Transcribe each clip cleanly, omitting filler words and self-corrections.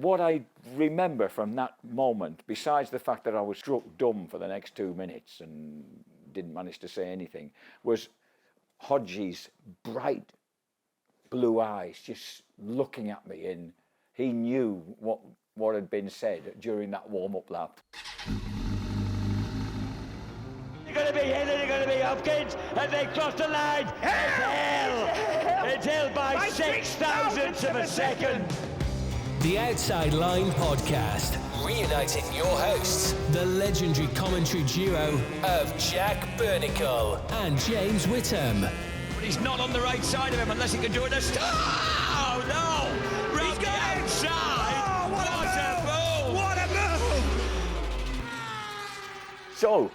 What I remember from that moment, besides the fact that I was struck dumb for the next 2 minutes and didn't manage to say anything, was Hodgie's bright blue eyes just looking at me, and he knew what had been said during that warm-up lap. They're going to be Hill and they're going to be Hopkins, and they cross the line. It's Hill by 6 thousandths of a second. The Outside Line Podcast, reuniting your hosts, the legendary commentary duo of Jack Bernicle and James Whittam. But he's not on the right side of him unless he can do it a start. Oh no! Round the outside! Oh, what a move! So,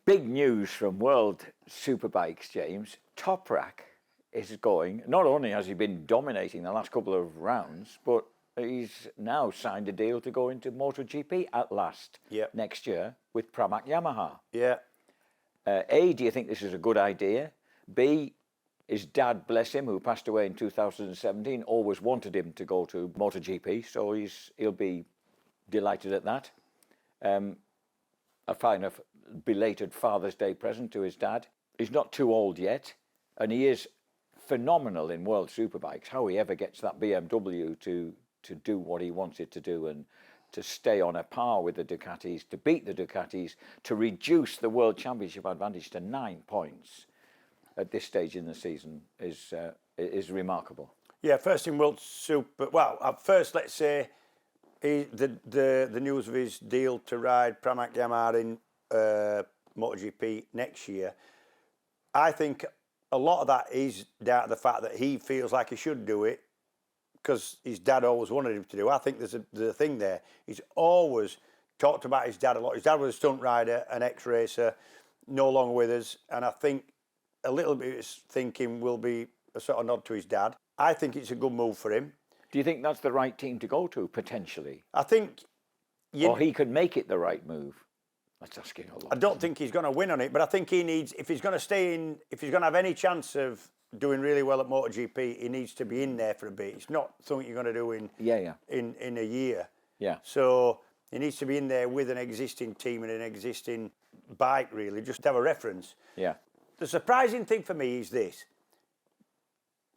big news from World Superbikes, James. Toprak is going, not only has he been dominating the last couple of rounds, but he's now signed a deal to go into MotoGP at last next year with Pramac Yamaha. Yeah. A, do you think this is a good idea? B, his dad, bless him, who passed away in 2017, always wanted him to go to MotoGP, so he'll be delighted at that. I find a belated Father's Day present to his dad. He's not too old yet, and he is phenomenal in World Superbikes. How he ever gets that BMW to do what he wants it to do and to stay on a par with the Ducatis, to beat the Ducatis, to reduce the World Championship advantage to 9 points at this stage in the season is remarkable. Yeah, first in World Super. Well, first let's say the news of his deal to ride Pramac Yamaha in MotoGP next year. I think a lot of that is down to the fact that he feels like he should do it because his dad always wanted him to do. I think there's a thing there. He's always talked about his dad a lot. His dad was a stunt rider, an ex-racer, no longer with us, and I think a little bit of his thinking will be a sort of nod to his dad. I think it's a good move for him. Do you think that's the right team to go to, potentially? I think... Or he could make it the right move? That's asking a lot. I don't think he's going to win on it, but I think he needs... If he's going to stay in... If he's going to have any chance of doing really well at MotoGP, he needs to be in there for a bit. It's not something you're going to do in a year. Yeah. So he needs to be in there with an existing team and an existing bike, really, just to have a reference. Yeah. The surprising thing for me is this.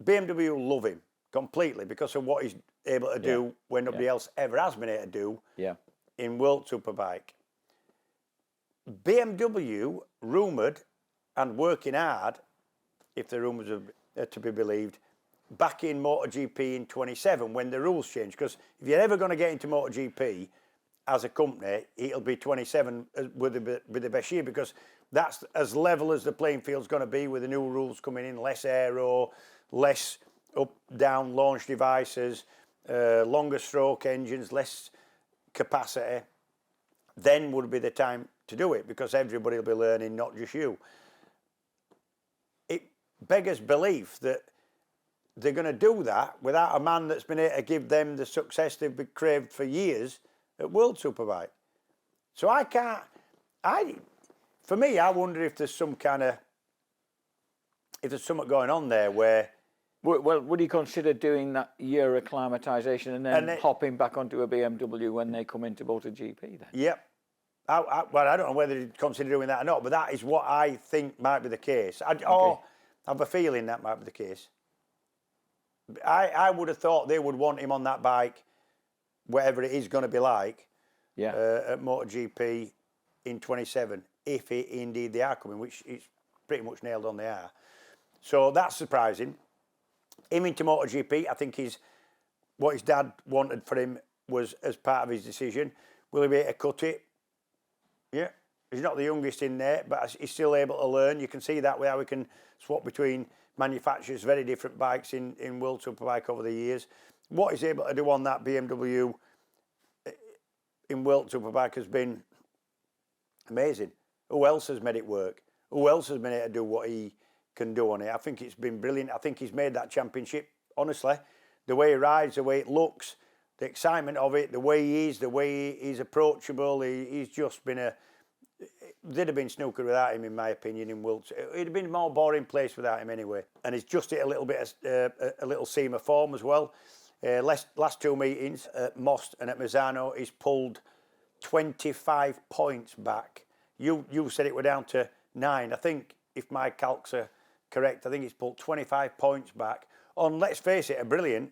BMW love him completely because of what he's able to do when nobody else ever has been able to do in World Superbike. BMW rumoured and working hard, if the rumours are to be believed, back in MotoGP in 27 when the rules changed. Because if you're ever going to get into MotoGP as a company, it'll be 27 with the best year because that's as level as the playing field's going to be with the new rules coming in, less aero, less up-down launch devices, longer stroke engines, less capacity. Then would be the time to do it because everybody will be learning, not just you. It beggars belief that they're going to do that without a man that's been able to give them the success they've been craved for years at World Superbike. So for me, I wonder if there's some kind of, if there's something going on there where... Well, would he consider doing that year acclimatisation and then hopping back onto a BMW when they come into MotoGP then? Yep. Well, I don't know whether he'd consider doing that or not, but that is what I think might be the case. Or I have a feeling that might be the case. I would have thought they would want him on that bike, whatever it is going to be like, at MotoGP in 27, if indeed they are coming, which it's pretty much nailed on they are. So that's surprising. Him into MotoGP, I think what his dad wanted for him was as part of his decision. Will he be able to cut it? Yeah. He's not the youngest in there, but he's still able to learn. You can see that way how we can swap between manufacturers, very different bikes in World Superbike over the years. What he's able to do on that BMW in World Superbike has been amazing. Who else has made it work? Who else has been able to do what he can do on it? I think it's been brilliant. I think he's made that championship, honestly. The way he rides, the way it looks, the excitement of it, the way he is, the way he's approachable. He's just been there'd have been snooker without him, in my opinion, in World. It'd have been a more boring place without him anyway. And he's just hit a little bit, a little seam of form as well. Last 2 meetings at Most and at Misano, he's pulled 25 points back. You said it were down to 9. I think, if my calcs are correct, I think he's pulled 25 points back on, let's face it, a brilliant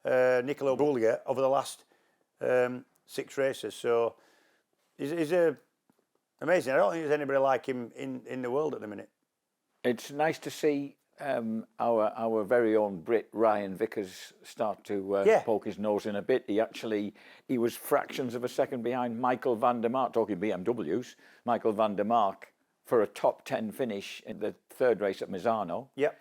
Nicolo Bullier over the last 6 races. So he's amazing. I don't think there's anybody like him in the world at the minute. It's nice to see our very own Brit Ryan Vickers start to poke his nose in a bit. He was fractions of a second behind Michael van der Mark, talking BMWs, Michael van der Mark, for a top 10 finish in the 3rd race at Misano. Yep.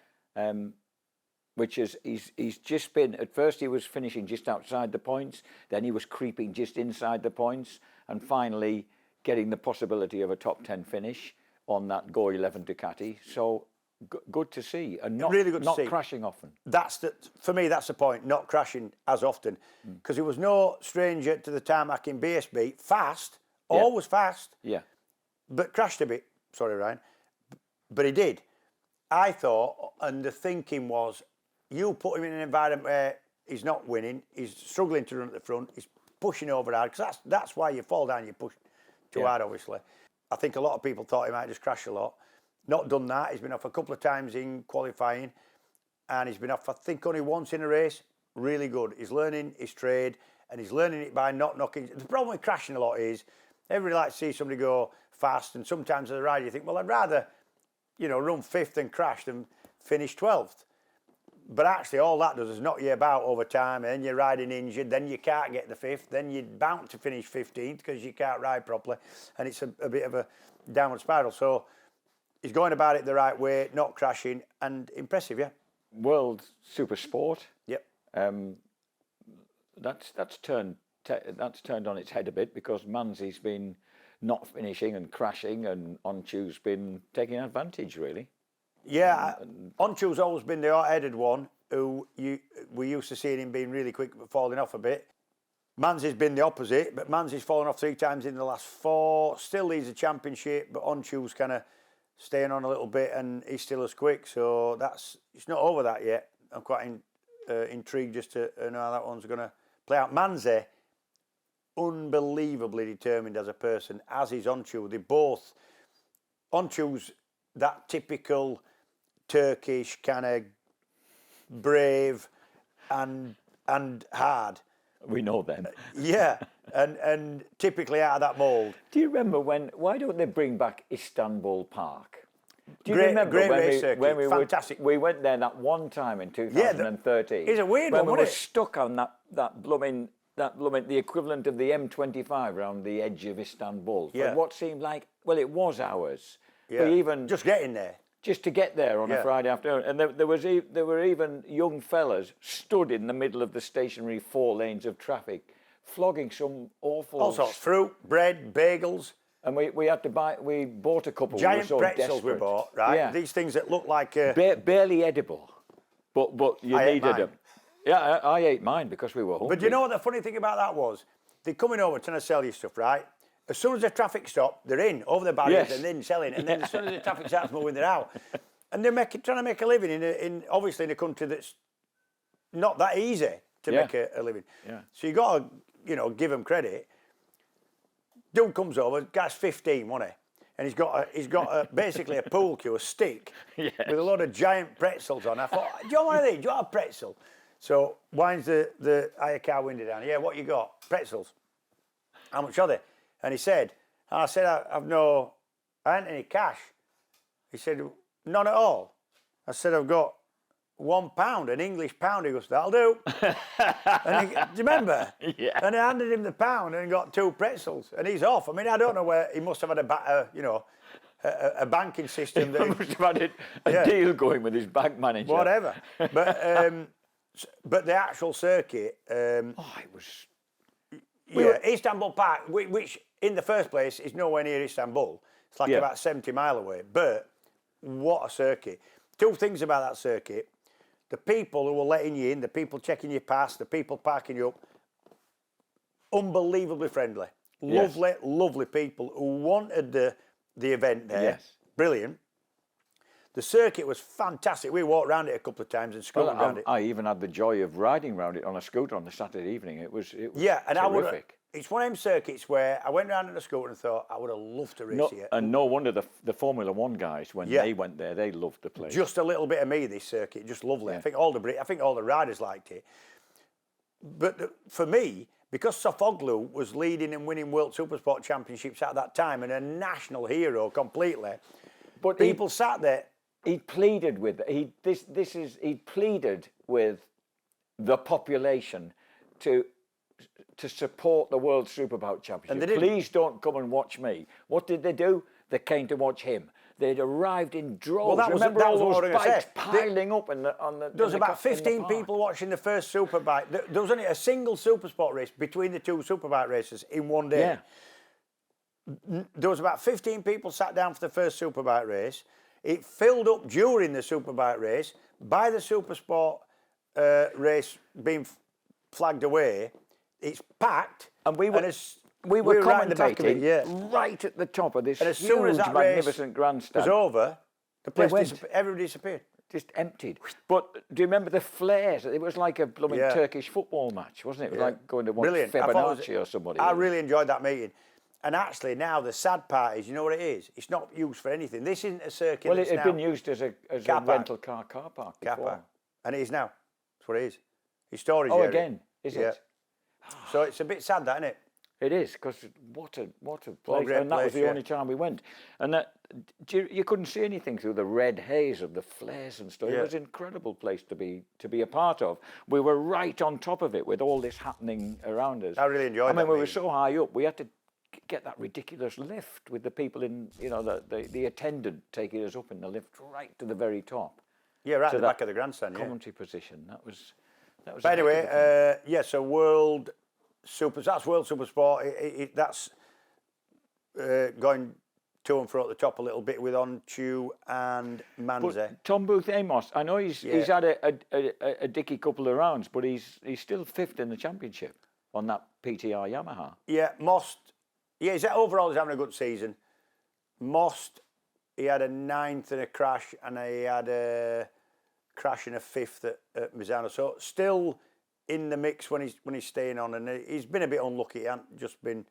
Which is, he's just been, at first he was finishing just outside the points, then he was creeping just inside the points, and finally getting the possibility of a top 10 finish on that Go 11 Ducati. So good to see, and not, really good to not see. crashing often. For me, that's the point, not crashing as often. Because he was no stranger to the tarmac in BSB, fast, always fast, Yeah. but crashed a bit. Sorry, Ryan. But he did. I thought, and the thinking was, you put him in an environment where he's not winning, he's struggling to run at the front, he's pushing over hard, because that's why you fall down, you push too hard, obviously. I think a lot of people thought he might just crash a lot. Not done that. He's been off a couple of times in qualifying, and he's been off, I think, only once in a race. Really good. He's learning his trade, and he's learning it by not knocking. The problem with crashing a lot is everybody likes to see somebody go fast, and sometimes as a rider you think, well, I'd rather, run 5th and crash than finish 12th. But actually, all that does is knock you about over time, and then you're riding injured, then you can't get the 5th, then you're bound to finish 15th because you can't ride properly, and it's a bit of a downward spiral. So he's going about it the right way, not crashing, and impressive, yeah. World Supersport. Yep. That's turned on its head a bit, because Manzi's been not finishing and crashing, and Onchu's been taking advantage, really. Yeah, Onchu's always been the hot-headed one who we used to seeing him being really quick but falling off a bit. Manzi's been the opposite, but Manzi's fallen off 3 times in the last 4. Still leads the championship, but Onchu's kind of staying on a little bit, and he's still as quick. So it's not over that yet. I'm quite intrigued just to know how that one's going to play out. Manzi, unbelievably determined as a person, as is Onchu. Onchu's that typical Turkish kind of brave and hard. We know them. Yeah, and typically out of that mould. Do you remember why don't they bring back Istanbul Park? Do you Great remember race circuit, when fantastic. we went there that one time in 2013? It's a weird when one, we wasn't were it? stuck on that blooming, the equivalent of the M25 around the edge of Istanbul. Yeah. For what seemed like, well, it was hours. Yeah. We even just getting there. Just to get there on Yeah. a Friday afternoon, and there were even young fellas stood in the middle of the stationary 4 lanes of traffic, flogging some awful. All sorts, fruit, bread, bagels. And we had to buy. We bought a couple. Giant we were so pretzels desperate. we bought, right? Yeah. These things that look like... barely edible, but you I ate needed mine. them. Yeah, I ate mine because we were hungry. But you know what the funny thing about that was? They're coming over trying to sell you stuff, right? As soon as the traffic stopped, they're in, over the barriers, Yes. and then selling. And then as soon as the traffic starts moving, they're out. And they're trying to make a living in obviously in a country that's not that easy to Yeah. make a living. Yeah. So you got to, give them credit. Dude comes over, guy's 15, wasn't he? And he's got basically a pool cue, a stick, Yes. with a load of giant pretzels on. I thought, do you want one of these? Do you want a pretzel? So winds the hire car window down. Yeah, what you got? Pretzels. How much are they? And he said, and I said, I ain't any cash. He said, none at all. I said, I've got £1, an English pound. He goes, that'll do. And do you remember? Yeah. And I handed him the pound and got 2 pretzels, and he's off. I mean, I don't know where he must have had a banking system. He That must have had a Yeah. deal going with his bank manager. whatever. But the actual circuit. It was. Istanbul Park, which in the first place is nowhere near Istanbul. It's like Yeah. about 70 mile away. But what a circuit. 2 things about that circuit. The people who were letting you in, the people checking you past, the people parking you up, unbelievably friendly. Yes. Lovely people who wanted the event there. Yes. Brilliant. The circuit was fantastic. We walked around it a couple of times and scooted around it. I even had the joy of riding around it on a scooter on the Saturday evening. It was Yeah, and terrific. it's one of them circuits where I went around on a scooter and thought, I would have loved to race here. And no wonder the Formula One guys, when they went there, they loved the place. Just a little bit of me, this circuit, just lovely. Yeah. I think all the riders liked it. But for me, because Sofoglu was leading and winning World Supersport Championships at that time and a national hero completely, But people sat there. He pleaded with he pleaded with the population to support the World Superbike Championship. And they did. Please don't come and watch me. What did they do? They came to watch him. They'd arrived in droves. Well, Remember that all was what those I was gonna bikes say. piling up on the. There was about 15 people watching the first Superbike. There was only a single Supersport race between the two Superbike races in one day. Yeah. There was about 15 people sat down for the first Superbike race. It filled up during the Superbike race. By the Supersport race being flagged away, it's packed. And we were right in the back of it, commentating right at the top of this and as huge, soon as that race magnificent grandstand. was over, the place went. everybody disappeared. Just emptied. But do you remember the flares? It was like a blooming Turkish football match, wasn't it? It was like going to watch Brilliant. I thought Fibonacci or somebody. I really enjoyed that meeting. And actually now the sad part is, you know what it is? It's not used for anything. This isn't a circuit. Well, that's it had now been used as a car park. rental car park Car before. park. And it is now. That's what it is. It's storage Oh, area. again, is it? So it's a bit sad, that, isn't it? It is, because what a place. great And that was place, the only time we went. And that, you couldn't see anything through the red haze of the flares and stuff. Yeah. It was an incredible place to be a part of. We were right on top of it with all this happening around us. I really enjoyed I mean, that we were meeting. so high up, we had to get that ridiculous lift with the people in, the attendant taking us up in the lift right to the very top. Yeah, right to at the that back of the grandstand, yeah. commentary position. That was But a heck of a thing. anyway, so World Supersport. That's going to and fro at the top a little bit with Onchu and Manze. But Tom Booth Amos, I know he's had a dicky couple of rounds, but he's still fifth in the championship on that PTR Yamaha. Yeah, Most. Yeah, overall he's having a good season. Most, he had a 9th and a crash, and he had a crash and a 5th at Misano. So still in the mix when he's staying on, and he's been a bit unlucky. He hasn't just been.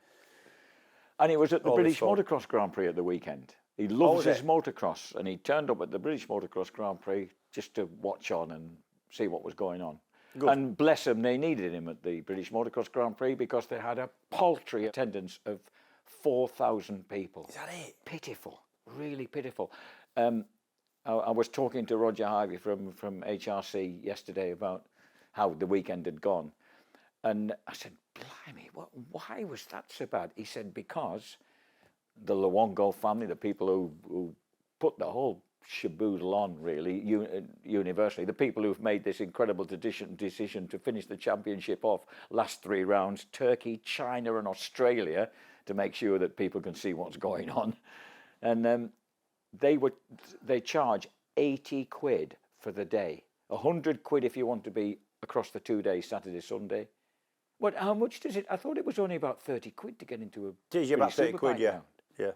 And he was at the All British his fault. Motocross Grand Prix at the weekend. He loves was his it? motocross, and he turned up at the British Motocross Grand Prix just to watch on and see what was going on. Good. And bless him, they needed him at the British Motocross Grand Prix because they had a paltry attendance of 4,000 people. Is that it? Pitiful, really pitiful. I was talking to Roger Harvey from HRC yesterday about how the weekend had gone. And I said, blimey, why was that so bad? He said, because the Luongo family, the people who put the whole shaboodle on, really, universally, the people who've made this incredible decision to finish the championship off last 3 rounds, Turkey, China and Australia, to make sure that people can see what's going on. And they charge 80 quid for the day, 100 quid if you want to be across the 2 days, Saturday, Sunday. How much does it? I thought it was only about 30 quid to get into a. It is about 30 quid, Superbike yeah. round. Yeah.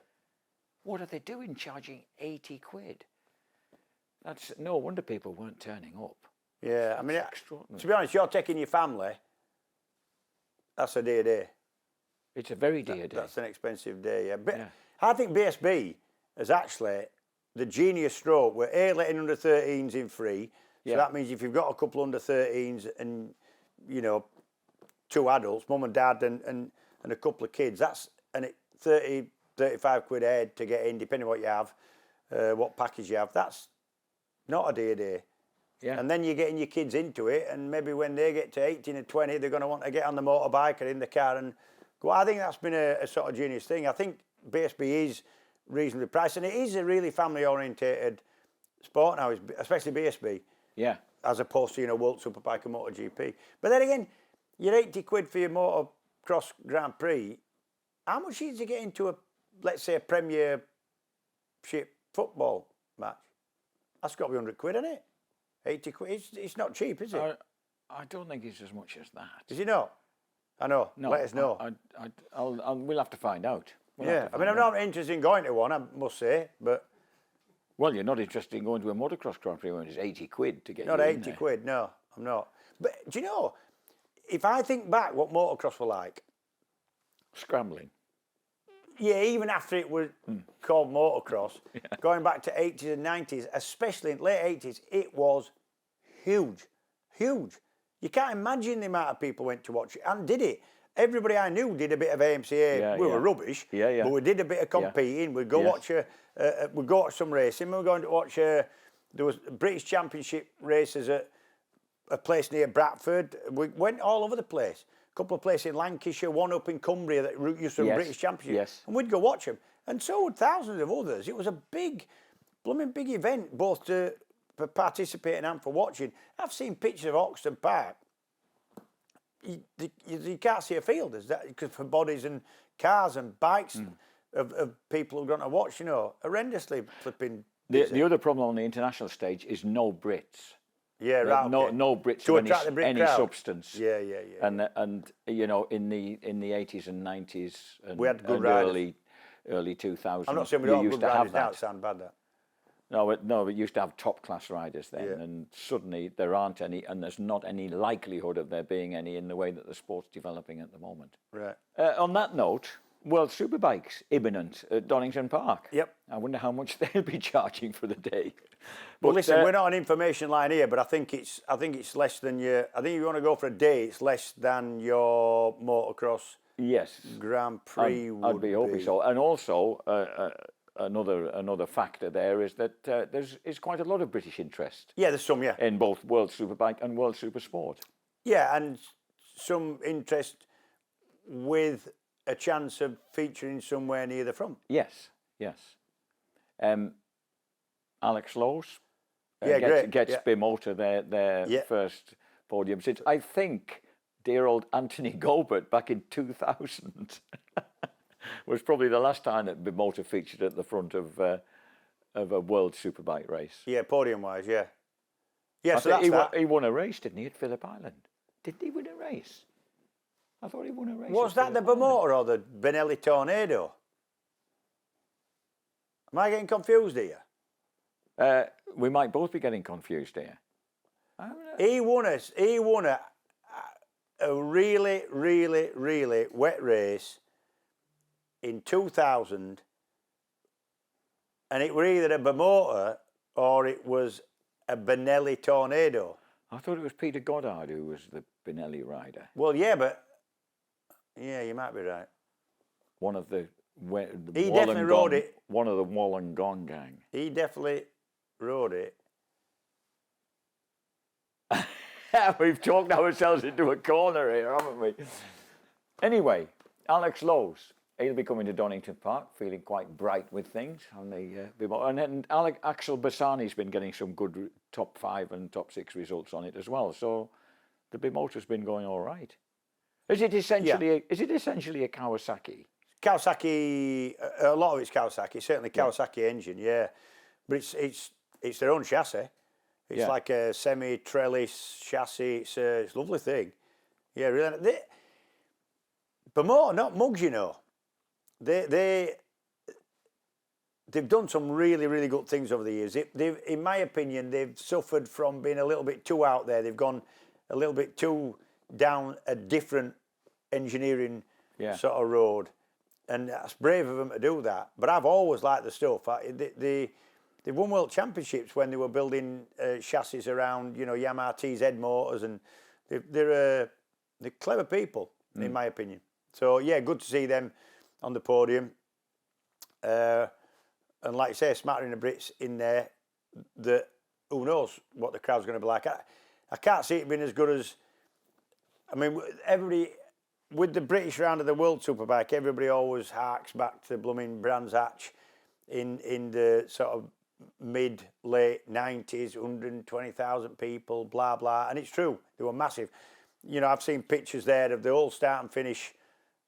What are they doing charging 80 quid? That's no wonder people weren't turning up. Yeah, I mean, It's extraordinary. to be honest, you're taking your family. That's a day. It's a very dear day. That's an expensive day, yeah. But Yeah. I think BSB is actually the genius stroke where letting under 13s in free. So Yeah. that means if you've got a couple under 13s and, 2 adults, mum and dad and a couple of kids, that's 30, 35 quid a head to get in, depending on what you have, what package you have. That's not a day. Yeah. And then you're getting your kids into it, and maybe when they get to 18 and 20, they're going to want to get on the motorbike or in the car and go. I think that's been a sort of genius thing. I think BSB is reasonably priced, and it is a really family-orientated sport now, especially BSB. Yeah. As opposed to, World Superbike and MotoGP. But then again, your 80 quid for your motocross Grand Prix, how much is to get into let's say a Premiership football match? That's got to be 100 quid, isn't it? 80 quid, it's not cheap, is it? I don't think it's as much as that. Is it not? I know, No, let us know. We'll have to find out. I'm not interested in going to one, I must say, but Well, you're not interested in going to a motocross Grand Prix when it's 80 quid to get Not you in 80 there. quid, no, I'm not. But do you know, if I think back what motocross were like, Scrambling. yeah, even after it was called motocross, going back to 80s and 90s, especially in late 80s, it was huge, huge. You can't imagine the amount of people went to watch it and did it. Everybody I knew did a bit of AMCA. Yeah, we yeah. were rubbish, Yeah. but we did a bit of competing. We'd go Yes. we'd go watch some racing. We were going to watch. There was British Championship races at a place near Bradford. We went all over the place. A couple of places in Lancashire, one up in Cumbria that used to run Yes, British Championship. yes. And we'd go watch them. And so would thousands of others. It was a blooming big event, both for participating and for watching. I've seen pictures of Oxton Park. You can't see a field, is that because for bodies and cars and bikes of people who are going to watch, horrendously flipping. The other problem on the international stage is no Brits. Yeah, right. No, okay. no Brits To of attract the Brit any crowd. substance. Yeah. And in the 80s and 90s and, We had good and riders. early 2000s, I'm not saying we you don't have used good to have riders now. that. It sounds bad, that. No, we used to have top class riders then, Yeah. and suddenly there aren't any, and there's not any likelihood of there being any in the way that the sport's developing at the moment. Right. On that note, World Superbike's imminent at Donington Park. Yep. I wonder how much they'll be charging for the day. Well, But, listen, we're not an information line here, but I think it's less than your. I think if you want to go for a day, it's less than your motocross Yes. Grand Prix. I'd be hoping so. And also, another factor there is that there's quite a lot of British interest Yeah, there's some. Yeah. in both World Superbike and World Supersport. Yeah, and some interest with a chance of featuring somewhere near the front. Yes. Alex Lowe's Yeah, great, gets yeah. Bimotor their Yeah. first podium since, I think, dear old Anthony Gobert back in 2000 was probably the last time that Bimotor featured at the front of a World Superbike race. Yeah, podium wise, yeah. Yeah, I so think that's that. he won a race, didn't he, at Phillip Island? Didn't he win a race? I thought he won a race. Was at that the Phillip Island. Bimotor or the Benelli Tornado? Am I getting confused here? We might both be getting confused here. He won a really, really, really wet race in 2000, and it were either a Bimotor or it was a Benelli Tornado. I thought it was Peter Goddard who was the Benelli rider. Well, yeah, but yeah, you might be right. One of the He definitely rode it. One of the Wollongong gang. He definitely rode it. We've talked ourselves into a corner here, haven't we? Anyway, Alex Lowe's. He'll be coming to Donington Park, feeling quite bright with things. And then Axel Bassani's been getting some good top 5 and top 6 results on it as well. So the Bimotor's been going all right. Is it essentially a Kawasaki? Kawasaki, a lot of it's Kawasaki, certainly Kawasaki engine, yeah. But it's their own chassis. It's like a semi-trellis chassis. It's a lovely thing. Yeah, really. Bimotor, not mugs, They've done some really, really good things over the years. In my opinion, they've suffered from being a little bit too out there. They've gone a little bit too down a different engineering sort of road. And that's brave of them to do that. But I've always liked the stuff. They won World Championships when they were building chassis around, Yamaha Tease head motors. And they're clever people, in my opinion. So, yeah, good to see them on the podium. And like I say, smattering of Brits in there, that who knows what the crowd's going to be like. I can't see it being as good as... I mean, everybody... With the British round of the World Superbike, everybody always harks back to blooming Brands Hatch in the sort of mid-late 90s, 120,000 people, blah, blah. And it's true, they were massive. I've seen pictures there of the whole start and finish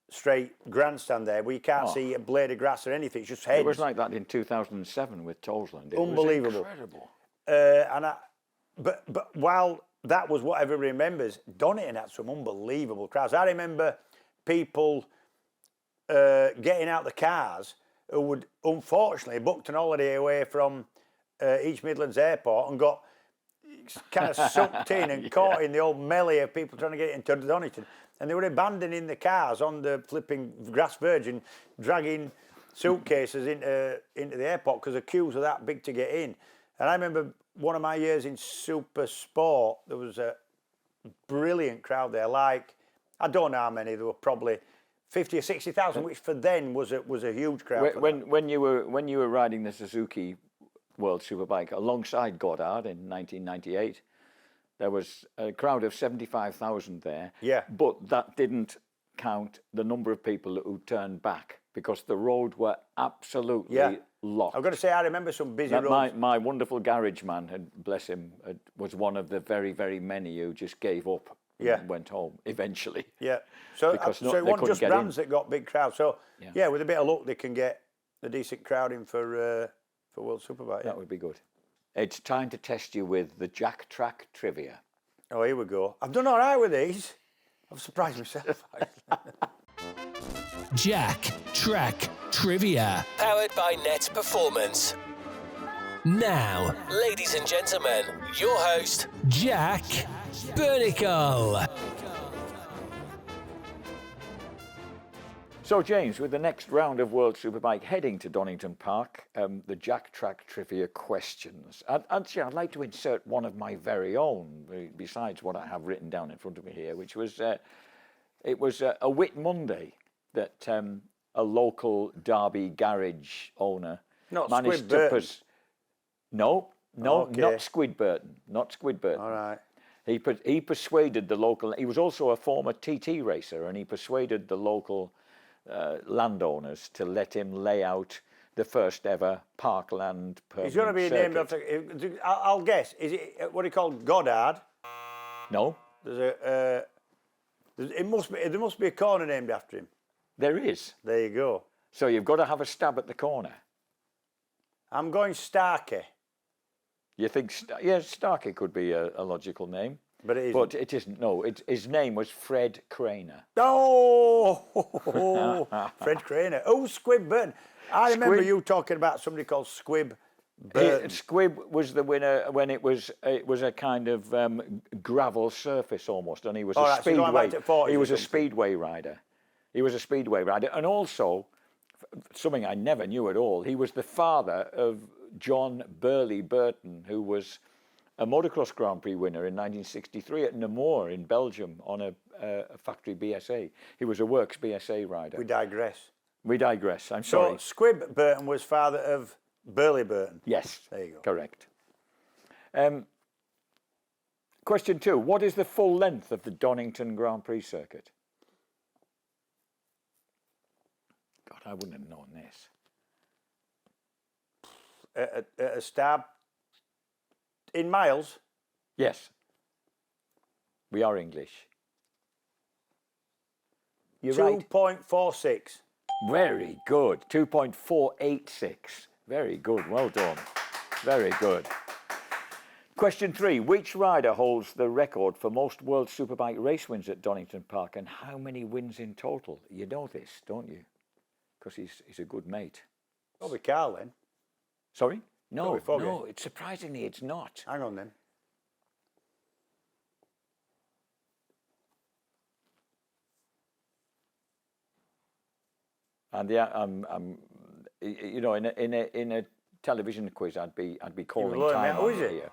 straight grandstand there where you can't see a blade of grass or anything, it's just heads. It was like that in 2007 with Toseland. It Unbelievable. was incredible. But while that was what everybody remembers, Donington had some unbelievable crowds. I remember people getting out the cars who would unfortunately booked an holiday away from East Midlands Airport and got kind of sucked in and caught in the old melee of people trying to get into Donington. And they were abandoning the cars on the flipping grass verge and dragging suitcases into the airport because the queues were that big to get in. And I remember one of my years in Supersport, there was a brilliant crowd there. Like, I don't know how many, there were probably 50 or 60,000, which for then was a huge crowd. When you were riding the Suzuki World Superbike alongside Goddard in 1998, there was a crowd of 75,000 there. Yeah. But that didn't count the number of people who turned back because the road were absolutely locked. I've got to say, I remember some busy roads. My wonderful garage man, bless him, was one of the very, very many who just gave up and went home eventually. Yeah. So, Because it wasn't just brands that got big crowds. So, Yeah. with a bit of luck, they can get a decent crowd in for World Superbike. That would be good. It's time to test you with the Jack Track Trivia. Oh, here we go. I've done all right with these. I've surprised myself. Jack Track Trivia. Powered by Net Performance. Now, ladies and gentlemen, your host, Jack Burnicle. So, James, with the next round of World Superbike heading to Donington Park, the Jack Track Trivia questions. Actually, I'd like to insert one of my very own, besides what I have written down in front of me here, which was, it was a Whit Monday that a local Derby garage owner managed to... No, Okay. not Squidburton, not Squidburton. All right. He persuaded the local... He was also a former TT racer, and he persuaded the local... landowners to let him lay out the first ever parkland permanent He's going to be circuit. named after... I'll guess. Is it what he called Goddard? No, There must be a corner named after him. there is. There you go. So you've got to have a stab at the corner. I'm going Starkey. You think... Starkey could be a logical name. But it isn't. But it isn't, no. His name was Fred Craner. Oh, Fred Craner. Oh, Squib Burton. I remember Squib- you talking about somebody called Squib Burton. Squib was the winner when it was a kind of gravel surface almost, and he was All a right, so going speedway. back to 40s He was or a something. speedway rider. He was a speedway rider, and also something I never knew at all. He was the father of John Burley Burton, who was a motocross Grand Prix winner in 1963 at Namur in Belgium on a factory BSA. He was a works BSA rider. We digress. We digress. I'm sorry. So Squib Burton was father of Burley Burton. Yes. There you go. Correct. Question 2. What is the full length of the Donington Grand Prix circuit? God, I wouldn't have known this. A stab in miles. Yes. We are English. You're right. 2.46. Very good. 2.486. Very good. Well done. Very good. Question 3. Which rider holds the record for most World Superbike race wins at Donington Park, and how many wins in total? You know this, don't you? Because he's a good mate. Probably Carl then. Sorry? No, Foggy. no. It's surprisingly, it's not. Hang on then. And you know, in a television quiz, I'd be calling blowing me time out. Who on is it? here.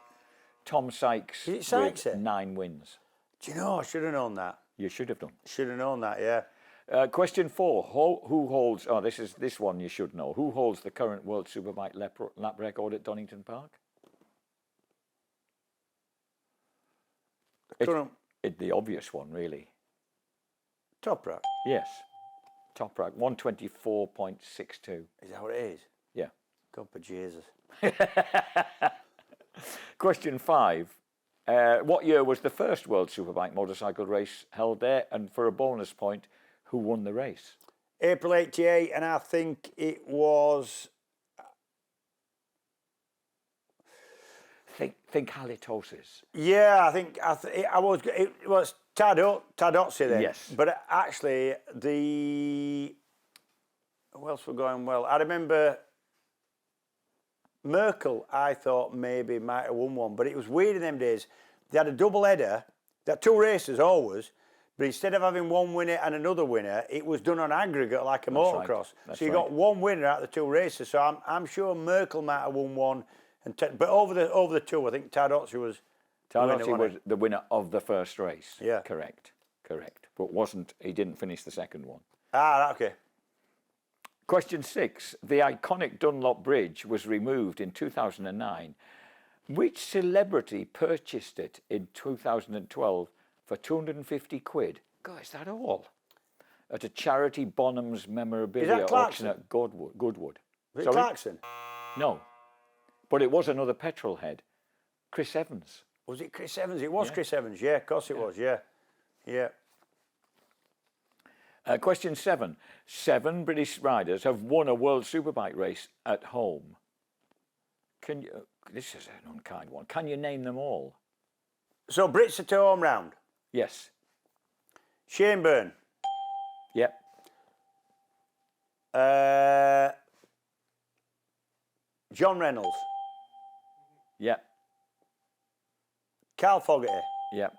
Tom Sykes. Is it Sykes, with then? 9 wins. Do you know, I should have known that. You should have done. Should have known that, yeah. Question 4. Who holds... Oh, this one you should know. Who holds the current World Superbike lap record at Donington Park? It's the obvious one, really. Toprak. Yes. Toprak, 124.62. Is that what it is? Yeah. God for Jesus. Question 5. What year was the first World Superbike motorcycle race held there? And for a bonus point, who won the race? April 88, and I think it was... Think halitosis. Yeah, I think it was Tadotsi then. Yes. But actually, who else were going well? I remember Merkel, I thought maybe might have won one, but it was weird in them days. They had a double header. They had 2 races always, but instead of having one winner and another winner, it was done on aggregate like a motocross. That's so you got one winner out of the 2 races. So I'm sure Merkel might have won one, but over the 2, I think Tadotsi was. Tadotsi was the winner of the first race. Yeah. Correct. But he didn't finish the second one. Okay. Question 6. The iconic Dunlop Bridge was removed in 2009. Which celebrity purchased it in 2012 for 250 quid? God, is that all? At a charity Bonham's memorabilia auction at Goodwood. Was it Clarkson? No. But it was another petrol head. Chris Evans. Was it Chris Evans? It was Chris Evans, yeah, of course it was, yeah. Question 7. 7 British riders have won a World Superbike race at home. This is an unkind one. Can you name them all? So Brits at home round. Yes. Shane Byrne. Yep. John Reynolds. Yep. Carl Fogarty. Yep.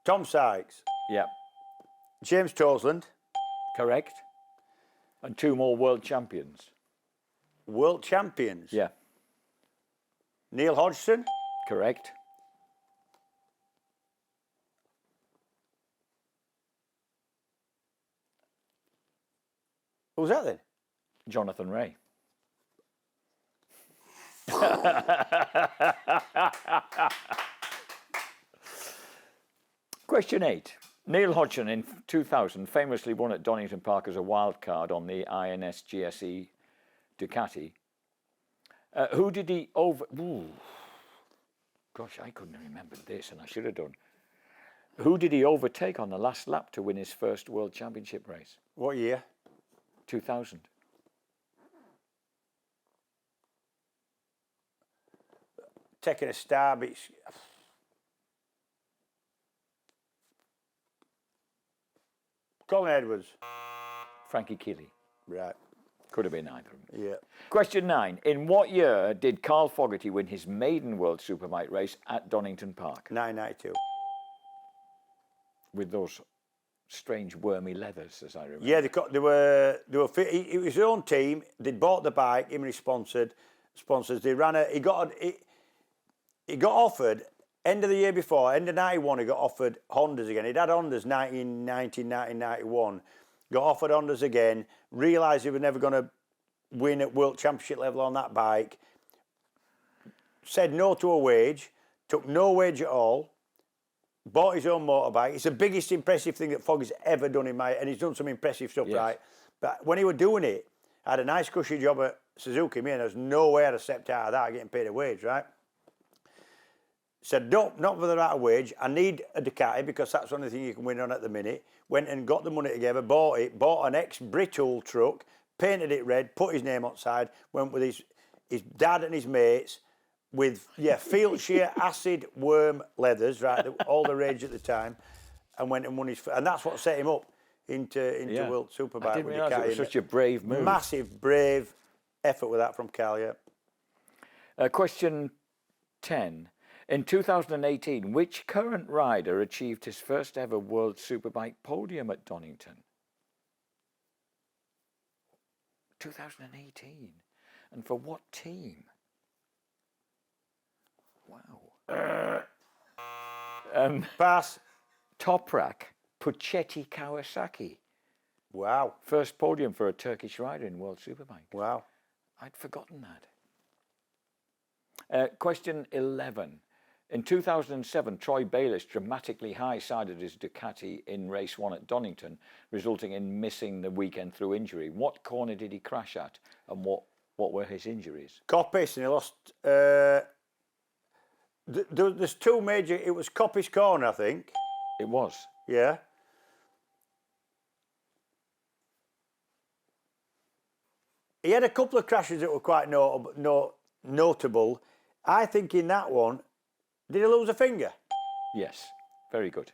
Tom Sykes. Yep. James Toseland. Correct. And 2 more world champions. World champions. Yeah. Neil Hodgson. Correct. Who's that then? Jonathan Ray. Question 8. Neil Hodgson in 2000 famously won at Donington Park as a wild card on the INS GSE Ducati. Who did he over... Ooh. Gosh, I couldn't remember this, and I should have done. Who did he overtake on the last lap to win his first World Championship race? What year? 2000. Taking a stab, it's... Colin Edwards. Frankie Keeley. Right. Could have been either of them. Yeah. Question 9. In what year did Carl Fogarty win his maiden World Superbike race at Donington Park? 1992. With those strange wormy leathers, as I remember. Yeah, they were. It was his own team. They bought the bike. Him and his sponsors. They ran a. He got offered. End of the year before, end of 91, he got offered Hondas again. He'd had Hondas 1990, 1991. Got offered Hondas again. Realised he was never going to win at World Championship level on that bike. Said no to a wage. Took no wage at all. Bought his own motorbike. It's the biggest impressive thing that Foggy's ever done and he's done some impressive stuff, right? But when he was doing it, I had a nice cushy job at Suzuki, and there's no way I'd have stepped out of that getting paid a wage, right? Said, not for the right wage. I need a Ducati because that's the only thing you can win on at the minute. Went and got the money together, bought it, bought an ex-Britool truck, painted it red, put his name outside, went with his dad and his mates with, field shear acid worm leathers, right, all the rage at the time, and went and won his... And that's what set him up into World Superbike. I didn't realise it was such a brave move. Massive, brave effort with that from Cal, yeah. Question 10. In 2018, which current rider achieved his first ever World Superbike podium at Donington? 2018. And for what team? Wow. Pass. Toprak Puchetti Kawasaki. Wow. First podium for a Turkish rider in World Superbike. Wow. I'd forgotten that. Question 11. In 2007, Troy Bayliss dramatically high-sided his Ducati in race 1 at Donington, resulting in missing the weekend through injury. What corner did he crash at, and what were his injuries? Coppice, and he lost... there's 2 major... It was Coppice Corner, I think. It was. Yeah. He had a couple of crashes that were quite notable. I think in that one... Did he lose a finger? Yes, very good.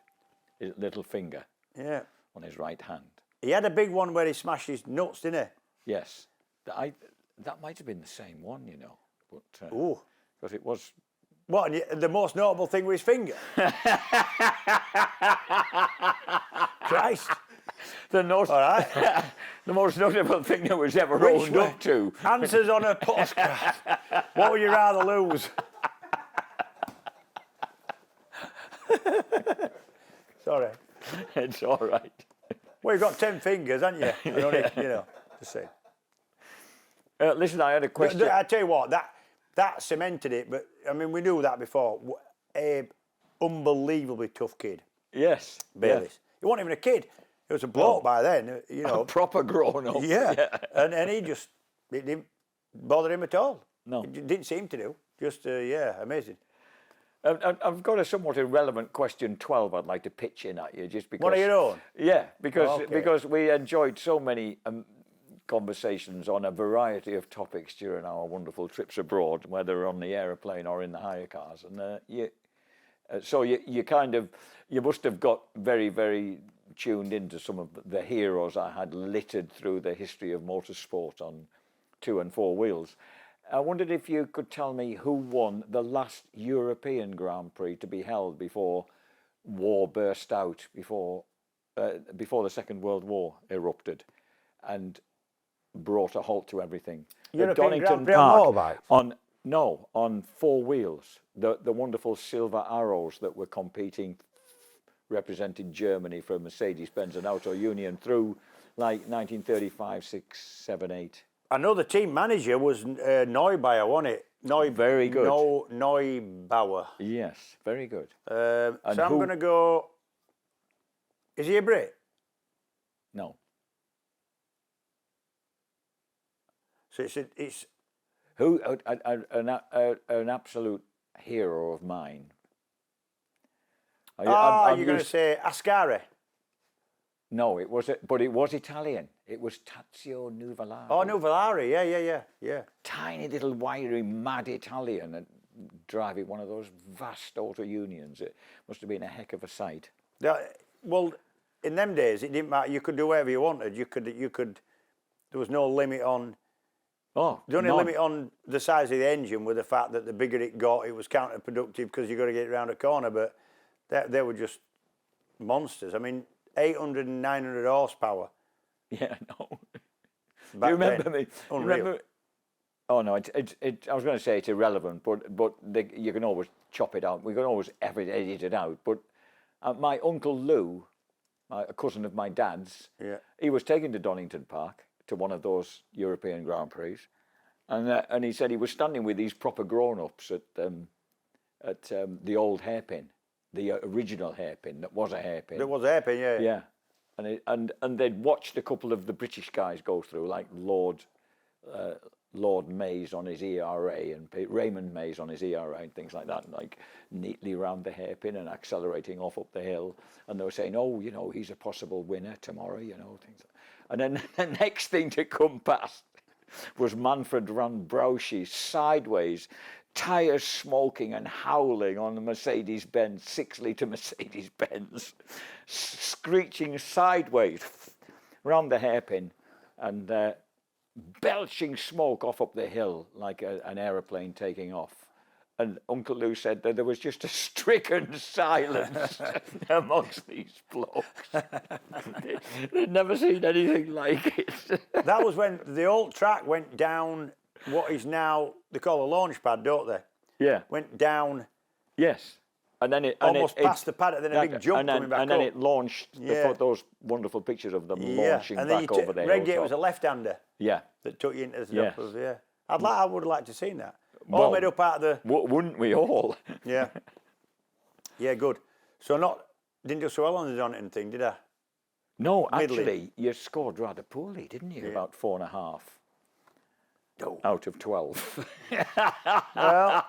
His little finger. Yeah. On his right hand. He had a big one where he smashed his nuts, didn't he? Yes. That might have been the same one, you know. but Ooh. because it was. What, and the most notable thing was his finger? Christ. The most, All right. the most notable thing that was ever Which owned way? up to. Answers on a postcard. What would you rather lose? Sorry. It's all right. Well, you've got 10 fingers, haven't you? I don't need, just say. Listen, I had a question. I tell you what, that cemented it, but I mean, we knew that before. Abe, unbelievably tough kid. Yes. Bayliss. He wasn't even a kid. He was a bloke by then, A proper grown up. Yeah. And he just, it didn't bother him at all. No. It didn't seem to do. Just, amazing. I've got a somewhat irrelevant question 12 I'd like to pitch in at you, just because. One of your own? Yeah, because Okay. because we enjoyed so many conversations on a variety of topics during our wonderful trips abroad, whether on the aeroplane or in the hire cars, and you must have got very, very tuned into some of the heroes I had littered through the history of motorsport on 2 and 4 wheels. I wondered if you could tell me who won the last European Grand Prix to be held before war burst out, before the Second World War erupted and brought a halt to everything. European Grand Prix on motorbike? On 4 wheels. The wonderful silver arrows that were competing, representing Germany for Mercedes-Benz and Auto Union through like 1935, 6, 7, 8. I know the team manager was Neubauer, wasn't it? Very good. Neubauer. Yes, very good. So I'm going to go. Is he a Brit? No. So it's Who an absolute hero of mine. you're going to say Ascari? No, it was Italian. It was Tazio Nuvolari. Oh, Nuvolari, yeah. Tiny little wiry mad Italian and driving one of those vast auto unions. It must have been a heck of a sight. Well, in them days, it didn't matter. You could do whatever you wanted. You could. There was no limit on. Oh, The only limit on the size of the engine was the fact that the bigger it got, it was counterproductive because you've got to get it around a corner. But they were just monsters. I mean, 800 and 900 horsepower. Yeah, no. Back You remember then. me? Unreal. Remember? Oh no, I was going to say it's irrelevant, but you can always chop it out. We can always edit it out. But my uncle Lou, a cousin of my dad's, he was taken to Donington Park to one of those European Grand Prix, and he said he was standing with these proper grown-ups at the old hairpin, the original hairpin that was a hairpin. There was a hairpin, yeah. Yeah, and they'd watched a couple of the British guys go through, like Lord Mays on his ERA and Raymond Mays on his ERA and things like that, and like neatly round the hairpin and accelerating off up the hill. And they were saying, oh, he's a possible winner tomorrow, things like that. And then the next thing to come past was Manfred van Brauchi sideways, tyres smoking and howling on the Mercedes-Benz, 6-litre Mercedes-Benz, screeching sideways round the hairpin and belching smoke off up the hill like an aeroplane taking off. And Uncle Lou said that there was just a stricken silence amongst these blokes. They'd never seen anything like it. That was when the old track went down what is now, they call a launch pad, don't they? Yeah. Went down. Yes. And then it almost past the paddock, then a big jump coming back up. And then it launched, those wonderful pictures of them launching and then back over there. Redgate was a left-hander. Yeah. That took you into the Yes. top of, I would have liked to have seen that. All made up out of the... Wouldn't we all? Yeah. Yeah, good. So didn't do so well on the Donington thing, did I? No, actually, you scored rather poorly, didn't you? About 4.5 out of 12. Well...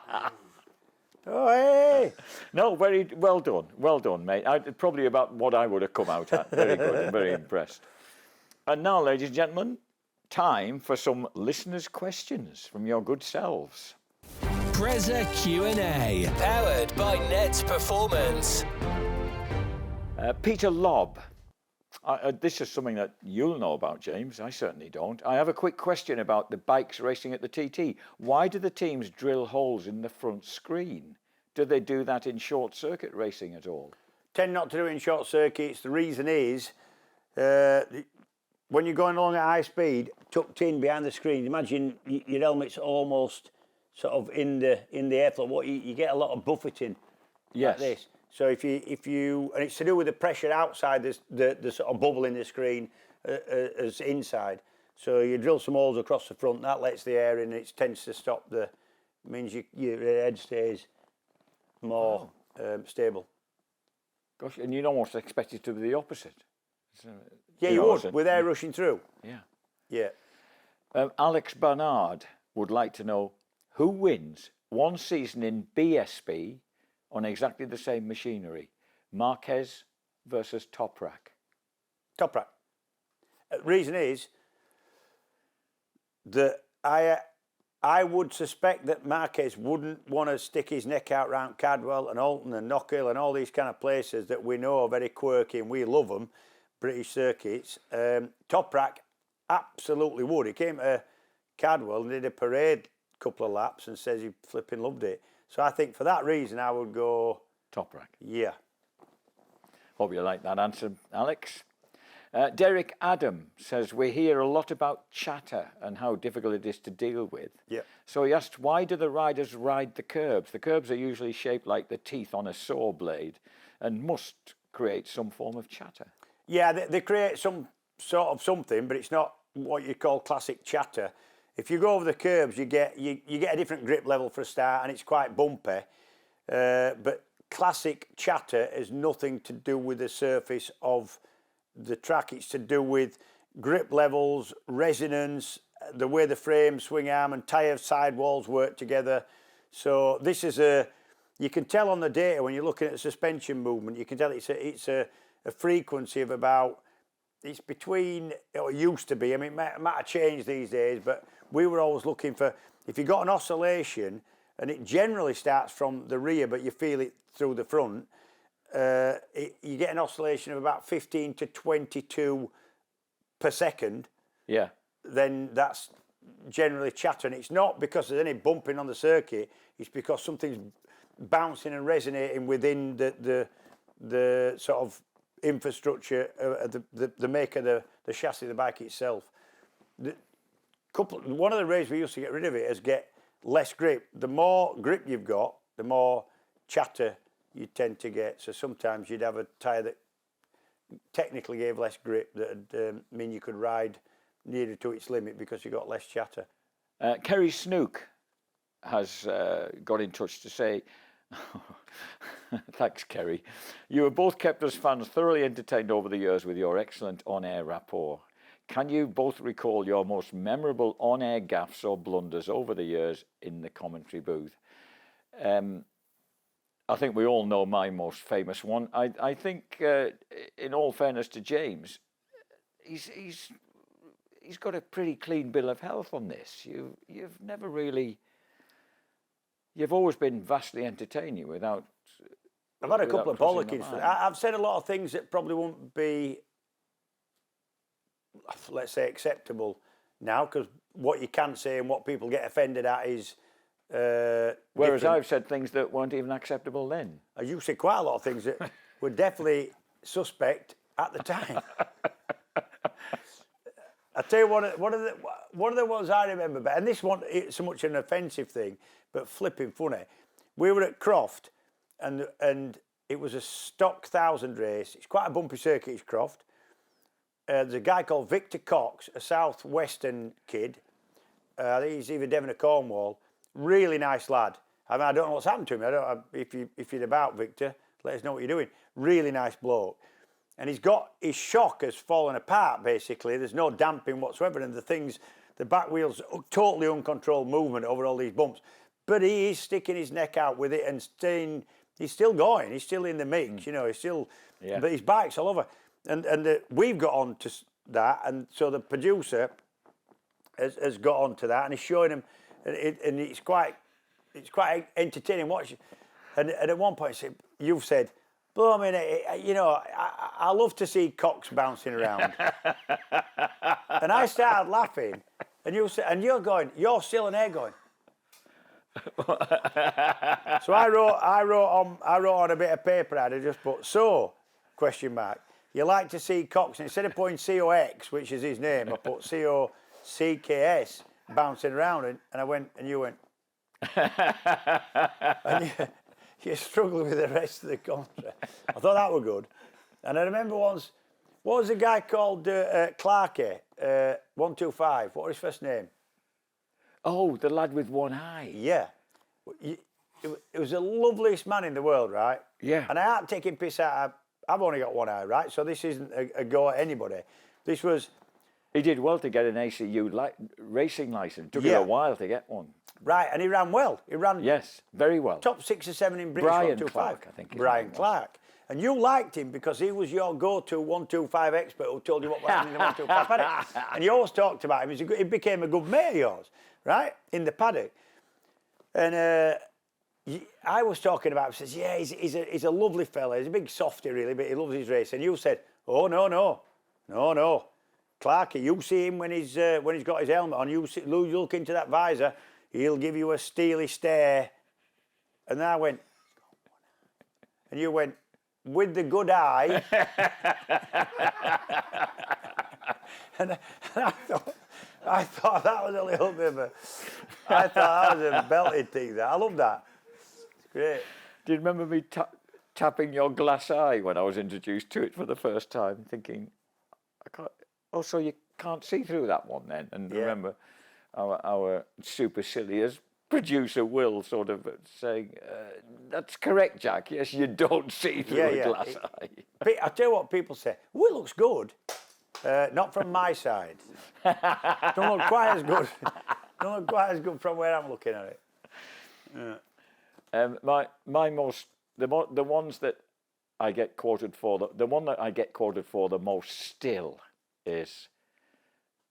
Oh, hey! No, very well done, mate. Probably about what I would have come out at. Very good, I'm very impressed. And now, ladies and gentlemen, time for some listeners' questions from your good selves. Preza Q&A, powered by Nets Performance. Peter Lobb This is something that you'll know about, James. I certainly don't. I have a quick question about the bikes racing at the TT. Why do the teams drill holes in the front screen? Do they do that in short circuit racing at all? Tend not to do it in short circuits. The reason is when you're going along at high speed, tucked in behind the screen, imagine your helmet's almost sort of in the airflow. What you get a lot of buffeting like this. So if you and it's to do with the pressure outside the sort of bubble in the screen as inside. So you drill some holes across the front, that lets the air in, and it tends to stop means your head stays more stable. Gosh, and you'd almost expect it to be the opposite. Yeah, you would, with air rushing through. Yeah. Yeah. Alex Barnard would like to know who wins one season in BSB on exactly the same machinery, Marquez versus Toprak. Toprak. Reason is that I would suspect that Marquez wouldn't want to stick his neck out round Cadwell and Alton and Knockhill and all these kind of places that we know are very quirky and we love them, British circuits. Toprak absolutely would. He came to Cadwell and did a parade couple of laps and says he flipping loved it. So I think for that reason I would go Toprak. Yeah. Hope you like that answer, Alex. Derek Adam says we hear a lot about chatter and how difficult it is to deal with. Yeah. So he asked, why do the riders ride the curbs? The curbs are usually shaped like the teeth on a saw blade and must create some form of chatter. Yeah, they create some sort of something, but it's not what you call classic chatter. If you go over the curbs, you get a different grip level for a start, and it's quite bumpy. But classic chatter has nothing to do with the surface of the track. It's to do with grip levels, resonance, the way the frame, swing arm, and tyre sidewalls work together. So this is you can tell on the data when you're looking at the suspension movement. You can tell it's a frequency of about. It's between, it used to be, I mean, it might have changed these days, but we were always looking for, if you got an oscillation, and it generally starts from the rear, but you feel it through the front, you get an oscillation of about 15 to 22 per second. Yeah. Then that's generally chatter. And it's not because there's any bumping on the circuit, it's because something's bouncing and resonating within the sort of infrastructure, the make of the chassis of the bike itself. One of the ways we used to get rid of it is get less grip. The more grip you've got, the more chatter you tend to get. So sometimes you'd have a tyre that technically gave less grip that'd mean you could ride nearer to its limit because you got less chatter. Kerry Snook has got in touch to say, thanks, Kerry. You have both kept us fans thoroughly entertained over the years with your excellent on-air rapport. Can you both recall your most memorable on-air gaffes or blunders over the years in the commentary booth? I think we all know my most famous one. I think, in all fairness to James, he's got a pretty clean bill of health on this. You've never really. You've always been vastly entertaining without. I've had a couple of bollockings. I've said a lot of things that probably won't be, let's say, acceptable now, because what you can say and what people get offended at is. Whereas different. I've said things that weren't even acceptable then. You said quite a lot of things that were definitely suspect at the time. I tell you one of the ones I remember, and this one isn't so much an offensive thing, but flipping funny. We were at Croft, and it was a stock 1,000 race. It's quite a bumpy circuit, it's Croft. There's a guy called Victor Cox, a southwestern kid. I think he's either Devon or Cornwall. Really nice lad. I mean, I don't know what's happened to him. I don't. If you're about, Victor, let us know what you're doing. Really nice bloke. And his shock has fallen apart, basically. There's no damping whatsoever. And the back wheel's totally uncontrolled movement over all these bumps. But he is sticking his neck out with it and he's still going. He's still in the mix, you know, he's still, yeah. But his bike's all over. And we've got on to that. And so the producer has got on to that and he's showing him, and it's quite entertaining watching. And at one point, you've said, But I mean, you know, I love to see cocks bouncing around. And I started laughing, and you're going, you're still in there going. So I wrote on a bit of paper. I just put so ? You like to see cocks, and instead of putting COX, which is his name, I put COCKS bouncing around, and I went, and you went, and you struggled with the rest of the commentary. I thought that were good. And I remember once, what was the guy called Clarkey, 125? What was his first name? Oh, the lad with one eye. Yeah. It was the loveliest man in the world, right? Yeah. And I ain't taking piss out of, I've only got one eye, right? So this isn't a go at anybody. This was... He did well to get an ACU racing licence. Took it a while to get one. Right, and he ran well. He ran... Yes, very well. Top 6 or 7 in British Brian 125. Clark, I think. Brian Clark. And you liked him because he was your go-to 125 expert who told you what was happening in the 125 paddock. And you always talked about him. He became a good mate of yours, right? In the paddock. And I was talking about him. Says, yeah, he's a lovely fella. He's a big softy, really, but he loves his race. And you said, oh, no. Clarky, you see him when he's got his helmet on. You look into that visor. He'll give you a steely stare. And then I went, and you went, with the good eye. and I thought that was a little bit of I thought that was a belted thing there. I love that. It's great. Do you remember me tapping your glass eye when I was introduced to it for the first time, thinking, oh, so you can't see through that one then? And remember our supercilious producer Will sort of saying, that's correct, Jack. Yes, you don't see through a glass eye. I tell you what people say, oh, it looks good. Not from my side. Don't look quite as good. Don't look quite as good from where I'm looking at it. Yeah. The ones that I get quoted for, the one that I get quoted for the most still is,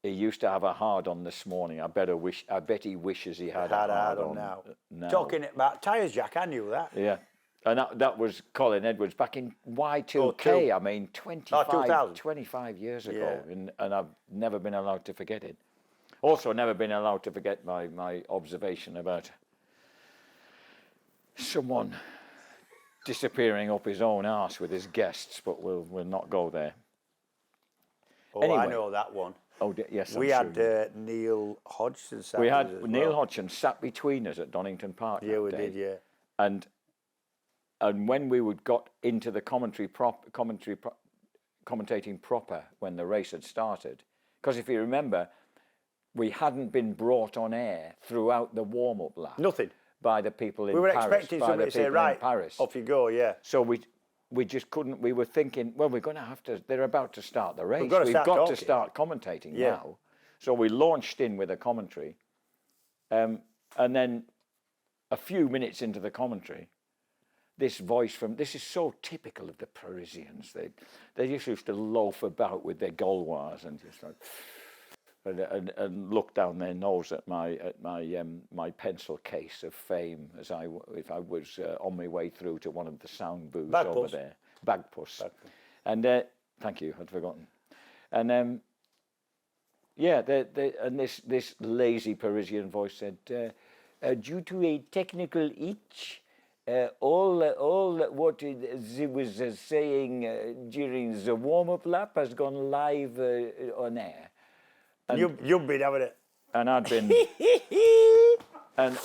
he used to have a hard on this morning. I bet he wishes he had a hard on now. Talking about tyres, Jack, I knew that. Yeah. And that was Colin Edwards back in Y2K. I mean, 25 years ago. Yeah. And I've never been allowed to forget it. Also, never been allowed to forget my observation about someone disappearing up his own arse with his guests, but we'll not go there. Oh, anyway. I know that one. Oh, yes. We had Neil Hodgson sat We had Neil Hodgson sat between us at Donington Park. Yeah, we did, yeah. And when we got into the commentating proper when the race had started, because if you remember, we hadn't been brought on air throughout the warm-up lap. Nothing. By the people in Paris. We were Paris, expecting somebody to say, right, off you go, yeah. So we just couldn't, we were thinking, well, we're going to have to, they're about to start the race. We've got to start commentating now. So we launched in with a commentary. And then a few minutes into the commentary, this voice this is so typical of the Parisians. They just used to loaf about with their Gaulois and just like, and look down their nose at my pencil case of fame if I was on my way through to one of the sound booths over there. Bagpuss. And thank you, I'd forgotten. And and this lazy Parisian voice said, due to a technical itch, all what he was saying during the warm-up lap has gone live on air. And you've been having it. And I'd been... and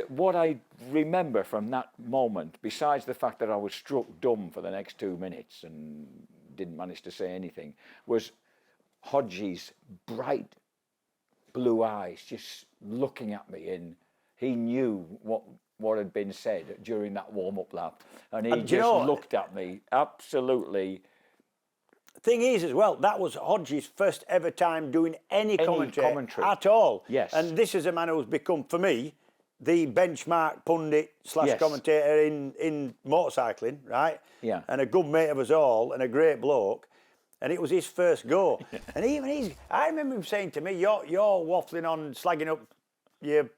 what I remember from that moment, besides the fact that I was struck dumb for the next 2 minutes and didn't manage to say anything, was Hodgie's bright blue eyes just looking at me, and he knew what had been said during that warm-up lap, and he just looked at me absolutely. Thing is, as well, that was Hodgie's first ever time doing any commentary at all. Yes. And this is a man who's become, for me, the benchmark pundit / commentator in motorcycling, right? Yeah. And a good mate of us all, and a great bloke. And it was his first go. And even I remember him saying to me, "You're waffling on, slagging up your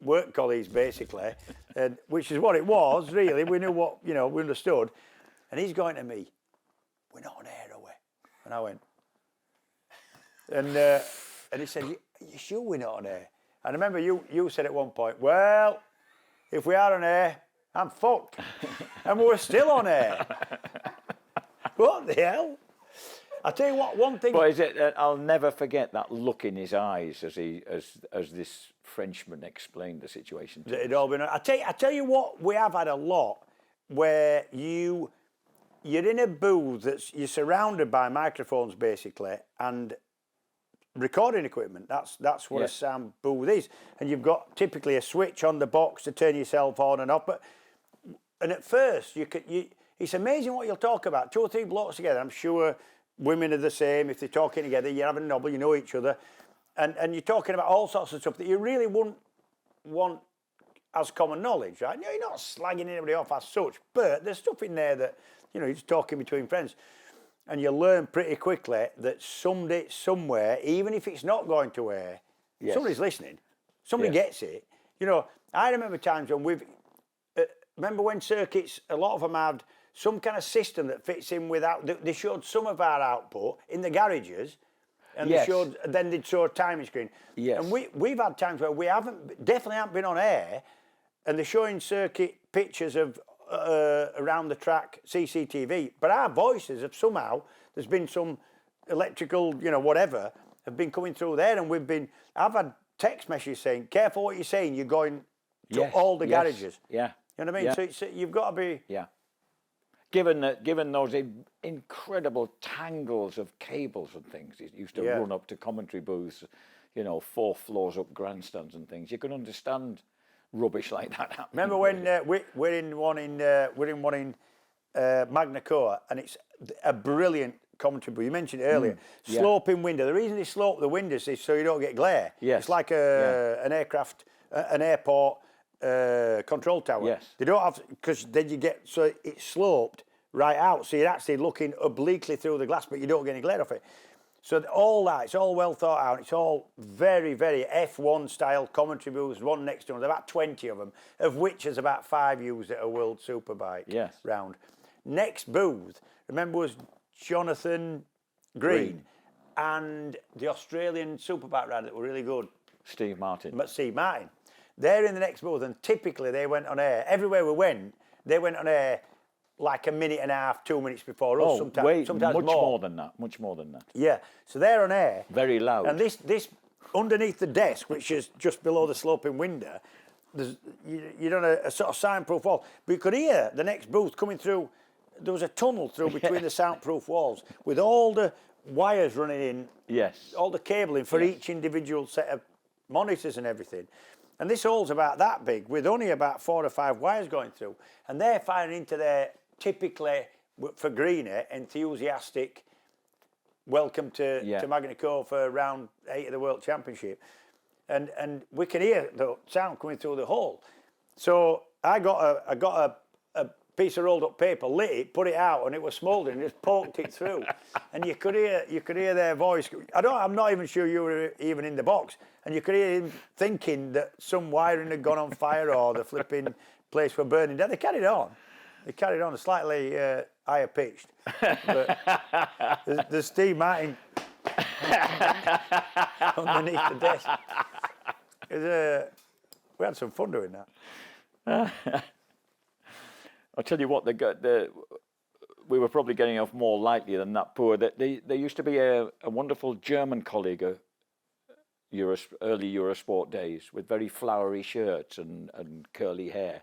work colleagues, basically," which is what it was, really. We knew we understood. And he's going to me, we're not on air, are we? And I went, and he said, you sure we're not on air? And I remember you said at one point, well, if we are on air, I'm fucked. And we're still on air. What the hell? I tell you what, one thing. But is it? I'll never forget that look in his eyes as this Frenchman explained the situation to us. It'd all been. I tell you what, we have had a lot where you're in a booth you're surrounded by microphones basically and recording equipment. That's what a sound booth is, and you've got typically a switch on the box to turn yourself on and off. And at first it's amazing what you'll talk about. 2 or 3 blokes together. I'm sure. Women are the same. If they're talking together, you're having a nobble, you know each other. And you're talking about all sorts of stuff that you really wouldn't want as common knowledge, right? You're not slagging anybody off as such, but there's stuff in there that, you're just talking between friends. And you learn pretty quickly that someday, somewhere, even if it's not going to air, somebody's listening. Somebody gets it. I remember times when remember when circuits, a lot of them had some kind of system that fits in without. They showed some of our output in the garages, and they'd show a timing screen. Yes. And we've had times where we definitely haven't been on air, and they're showing circuit pictures of around the track CCTV, but our voices have somehow, there's been some electrical, whatever, have been coming through there, and I've had text messages saying, careful what you're saying, you're going to all the garages. Yeah. You know what I mean? Yeah. So you've got to be... Yeah. Given those incredible tangles of cables and things, it used to run up to commentary booths, 4 floors up grandstands and things. You can understand rubbish like that happening. Remember when we're in one in Magna Coa, and it's a brilliant commentary booth. You mentioned it earlier. Sloping window. The reason they slope the windows is so you don't get glare. Yes. It's like an airport control tower. Yes. They don't have, because then you get, so it's sloped right out, so you're actually looking obliquely through the glass, but you don't get any glare off it. So all that, it's all well thought out. It's all very, very F1 style commentary booths, one next to another, about 20 of them, of which there's about 5 used at a World Superbike round. Next booth, remember, was Jonathan Green and the Australian Superbike rider that were really good. Steve Martin. They're in the next booth, and typically they went on air. Everywhere we went, they went on air like a minute and a half, 2 minutes before us. Sometimes much more. Much more than that. Yeah, so they're on air. Very loud. And this underneath the desk, which is just below the sloping window, you're on a sort of soundproof wall. But you could hear the next booth coming through. There was a tunnel through between the soundproof walls with all the wires running in. Yes. All the cabling for each individual set of monitors and everything. And this hall's about that big, with only about 4 or 5 wires going through. And they're firing into their, typically, for Greeny, enthusiastic welcome to Magna Coa for round 8 of the World Championship. And we can hear the sound coming through the hall. So I got a piece of rolled up paper, lit it, put it out, and it was smouldering, and just poked it through. And you could hear their voice. I'm not even sure you were even in the box. And you could hear him thinking that some wiring had gone on fire or the flipping place were burning down. They carried on, slightly higher pitched. But there's Steve Martin underneath the desk. We had some fun doing that. I'll tell you what, we were probably getting off more lightly than that poor. There used to be a wonderful German colleague, early Eurosport days, with very flowery shirts and curly hair.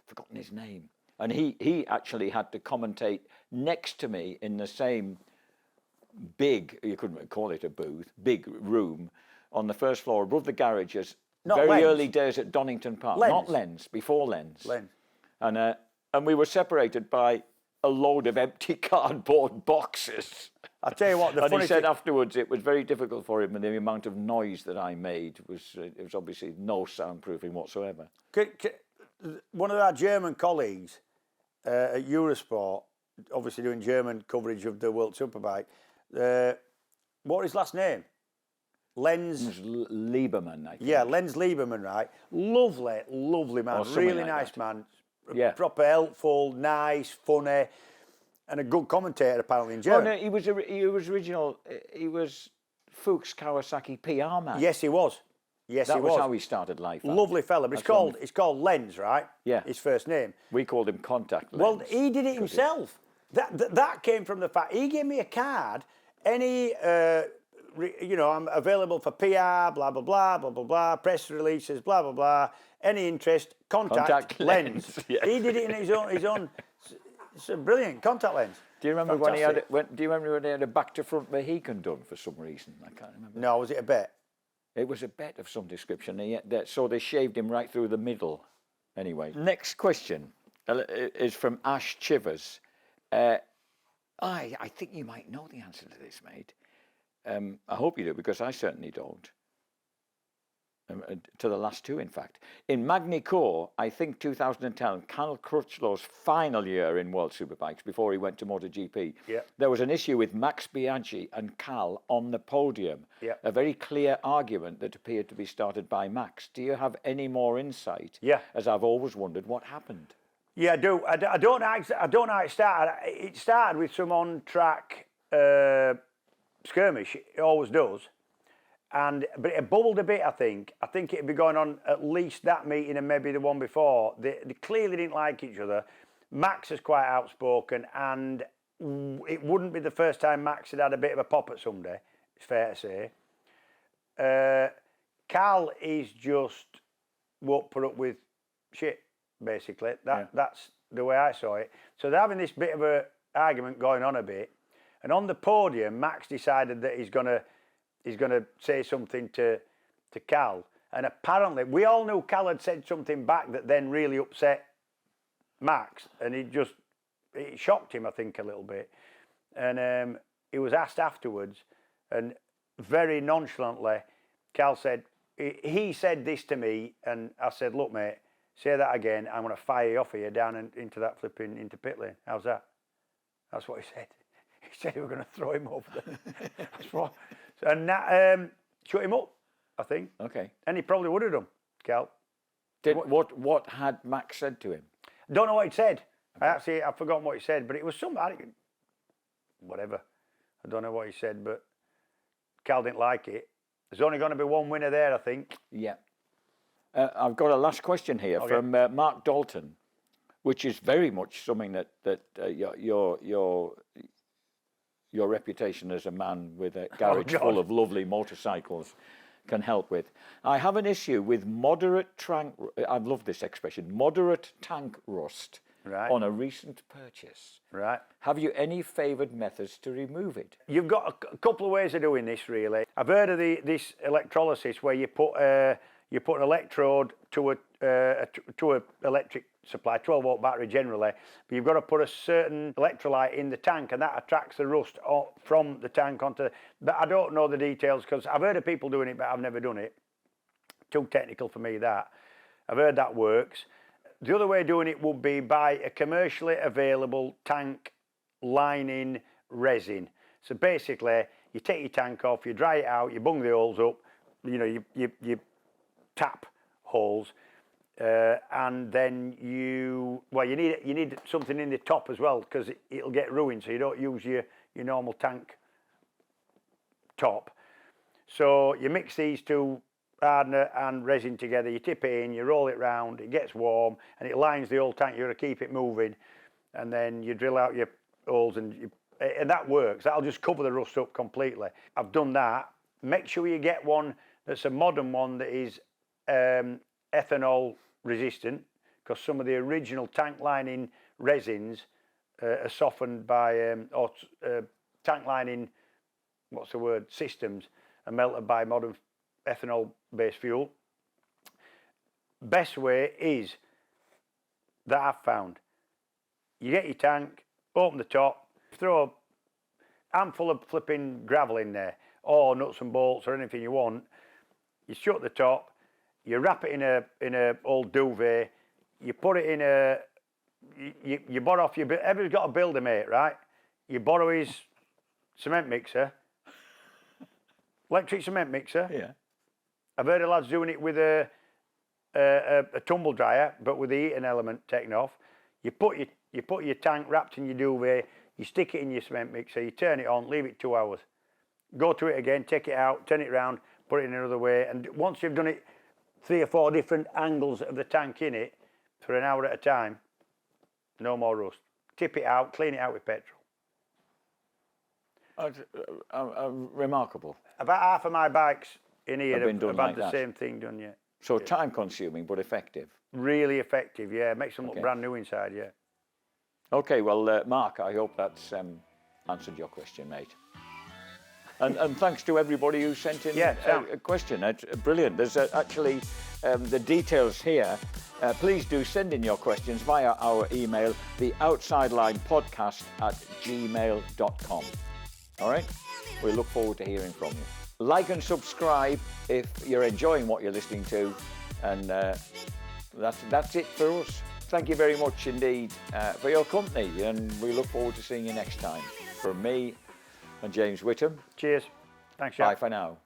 Forgotten his name. And he actually had to commentate next to me in the same big, you couldn't call it a booth, big room on the first floor above the garages. Early days at Donington Park. Lens. Not Lens, before Lens. Lens. And we were separated by a load of empty cardboard boxes. I'll tell you what, he said afterwards it was very difficult for him, and the amount of noise that I made was obviously no soundproofing whatsoever. One of our German colleagues at Eurosport, obviously doing German coverage of the World Superbike, what was his last name? Lenz Lieberman, I think. Yeah, Lenz Lieberman, right? Lovely man, really nice man. Yeah. Proper helpful, nice, funny. And a good commentator, apparently, in Oh German. no, he was original. He was Fuchs Kawasaki PR man. Yes, he was. Yes, that he was was. how he started life. out. Lovely fella, but it's called Lenz, right? Yeah. His first name. We called him Contact Lens. Well, he did it himself. That came from the fact he gave me a card. Any, I'm available for PR, blah blah blah blah blah blah, press releases, blah blah blah. Any interest, contact lens. Yes. He did it in his own. It's a brilliant contact lens. Do you remember when he Fantastic. had? Do you remember when he had a back to front Mohican done for some reason? I can't remember. No, was it a bet? It was a bet of some description. So they shaved him right through the middle. Anyway, next question is from Ash Chivers. I think you might know the answer to this, mate. I hope you do, because I certainly don't. To the last two, in fact. In Magny Core, I think 2010, Cal Crutchlow's final year in World Superbikes before he went to MotoGP, there was an issue with Max Biaggi and Cal on the podium. A very clear argument that appeared to be started by Max. Do you have any more insight? Yeah. As I've always wondered what happened. Yeah, I do. I don't know how it started. It started with some on-track skirmish. It always does. But it bubbled a bit, I think. I think it'd be going on at least that meeting and maybe the one before. They clearly didn't like each other. Max is quite outspoken, and it wouldn't be the first time Max had a bit of a pop at somebody, it's fair to say. Cal is just won't put up with shit, basically. That's the way I saw it. So they're having this bit of a argument going on a bit. And on the podium, Max decided that he's going to say something to Cal. And apparently, we all knew Cal had said something back that then really upset Max. And it shocked him, I think, a little bit. And he was asked afterwards, and very nonchalantly, Cal said, he said this to me, and I said, look, mate, say that again, I'm going to fire you off of you down into that flipping, into pit lane. How's that? That's what he said. He said he was going to throw him over there. That's what. And that shut him up, I think. Okay. And he probably would have done, Cal. What had Max said to him? Don't know what he said. Okay. I've forgotten what he said, but it was something. Whatever. I don't know what he said, but Cal didn't like it. There's only going to be one winner there, I think. Yeah. I've got a last question here from Mark Dalton, which is very much something that your reputation as a man with a garage full of lovely motorcycles can help with. I have an issue with moderate tank. I love this expression, moderate tank rust on a recent purchase. Right. Have you any favoured methods to remove it? You've got a couple of ways of doing this, really. I've heard of this electrolysis where you put an electrode to a electric supply, 12-volt battery generally, but you've got to put a certain electrolyte in the tank, and that attracts the rust from the tank onto. But I don't know the details, because I've heard of people doing it, but I've never done it. Too technical for me, that. I've heard that works. The other way of doing it would be by a commercially available tank lining resin. So basically, you take your tank off, you dry it out, you bung the holes up, you tap holes, and then you need something in the top as well, because it'll get ruined, so you don't use your normal tank top. So you mix these two, hardener and resin together, you tip it in, you roll it round, it gets warm, and it lines the whole tank. You've got to keep it moving, and then you drill out your holes, and that works. That'll just cover the rust up completely. I've done that. Make sure you get one that's a modern one that is ethanol resistant, because some of the original tank lining resins are softened by tank lining, systems are melted by modern ethanol based fuel. Best way is that I've found, you get your tank, open the top, throw a handful of flipping gravel in there, or nuts and bolts or anything you want. You shut the top, you wrap it in a old duvet, you put it in you borrow off everybody's got a builder mate, right? You borrow his cement mixer, electric cement mixer. Yeah. I've heard of lads doing it with a tumble dryer, but with the heating element taken off. You put your tank wrapped in your duvet, You stick it in your cement mixer, you turn it on, leave it 2 hours. Go to it again, take it out, turn it round, put it in another way, and once you've done it 3 or 4 different angles of the tank in it for an hour at a time, no more rust. Tip it out, clean it out with petrol. Remarkable. About half of my bikes in here Have been have done had like the that. same thing done, yeah. So time-consuming but effective. Really effective, yeah. Makes them Okay. look brand new inside, yeah. Okay, well, Mark, I hope that's answered your question, mate. And thanks to everybody who sent in a question. It's brilliant. There's actually the details here. Please do send in your questions via our email, theoutsidelinepodcast@gmail.com. All right? We look forward to hearing from you. Like and subscribe if you're enjoying what you're listening to. And that's it for us. Thank you very much indeed for your company. And we look forward to seeing you next time. From me and James Whittam. Cheers. Thanks, Bye Jack. for now.